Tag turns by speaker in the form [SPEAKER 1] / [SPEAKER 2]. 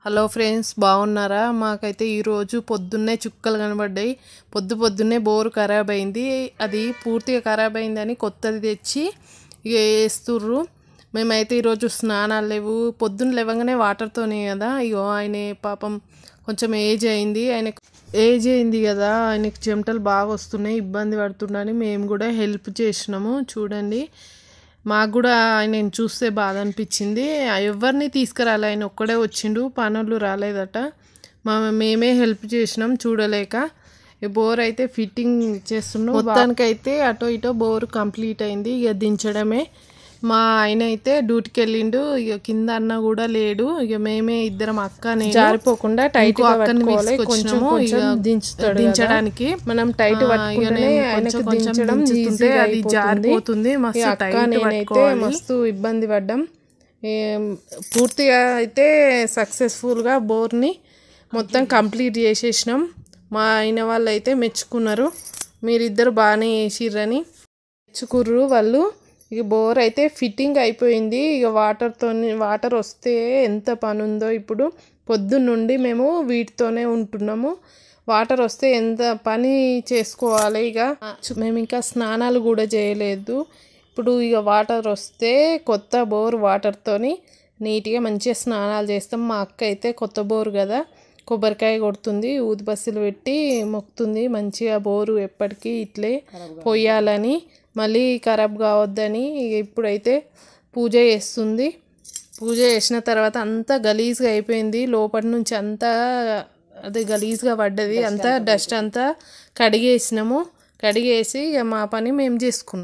[SPEAKER 1] Hello friends, బాగున్నారా? మాకైతే ఈరోజు పొద్దున్నే చుక్కలు కనబడ్డాయి. పొద్దున్నే బోరు ఖరాబ్ అయింది. అది పూర్తిగా ఖరాబ్ అయిందని కొత్తది తెచ్చి ఇక వేస్తుర్రు. మేమైతే ఈరోజు స్నానాలు లేవు. పొద్దున్న లేవగానే వాటర్తోనే కదా. ఇగో ఆయన పాపం కొంచెం ఏజ్ అయింది కదా, ఆయనకి చెమటలు బాగా వస్తున్నాయి, ఇబ్బంది పడుతున్నాయని మేము కూడా హెల్ప్ చేసినాము. చూడండి, మాకు కూడా ఆయన చూస్తే బాధ అనిపించింది. ఎవరిని తీసుకురాలే, ఆయన ఒక్కడే వచ్చిండు, పనులు రాలేదట. మేమే హెల్ప్ చేసినాం చూడలేక. బోర్ అయితే ఫిట్టింగ్ చేస్తున్నాం. మొత్తానికైతే అటో ఇటో బోర్ కంప్లీట్ అయింది. ఇక దించడమే. మా ఆయన అయితే డ్యూటీకి వెళ్ళిండు. ఇక కింద అన్న కూడా లేడు. ఇక మేమే ఇద్దరం, అక్క నేను, జారిపోకుండా టైట్ అక్కని తీసుకొచ్చినాము దించడానికి. మనం టైట్ దించే అది జారిపోతుంది. నేనైతే మస్తు ఇబ్బంది పడ్డాం. పూర్తిగా అయితే సక్సెస్ఫుల్గా బోర్ని మొత్తం కంప్లీట్ చేసేసినాం. మా ఆయన వాళ్ళు అయితే మెచ్చుకున్నారు, మీరిద్దరు బాగానే చేసిర్రని మెచ్చుకుర్రు వాళ్ళు. ఇక బోర్ అయితే ఫిట్టింగ్ అయిపోయింది. ఇక వాటర్ వస్తే ఎంత పని ఉందో. ఇప్పుడు పొద్దున్నుండి మేము వీటితోనే ఉంటున్నాము. వాటర్ వస్తే ఎంత పని చేసుకోవాలి. ఇక మేము ఇంకా స్నానాలు కూడా చేయలేదు. ఇప్పుడు ఇక వాటర్ వస్తే కొత్త బోర్ వాటర్తోని నీట్గా మంచిగా స్నానాలు చేస్తాం. మా అక్క అయితే కొత్త బోరు కదా, కొబ్బరికాయ కొడుతుంది, ఊదిబస్సులు పెట్టి మొక్కుతుంది మంచిగా బోరు ఎప్పటికీ ఇట్లే పోయాలని, మళ్ళీ ఖరాబ్ కావద్దని. ఇప్పుడైతే పూజ చేస్తుంది. పూజ చేసిన తర్వాత అంతా గలీజ్గా అయిపోయింది. లోపటి నుంచి అంతా అదే గలీజ్గా పడ్డది. అంతా డస్ట్ అంతా కడిగేసినాము. కడిగేసి ఇక మా పని మేము చేసుకున్నాం.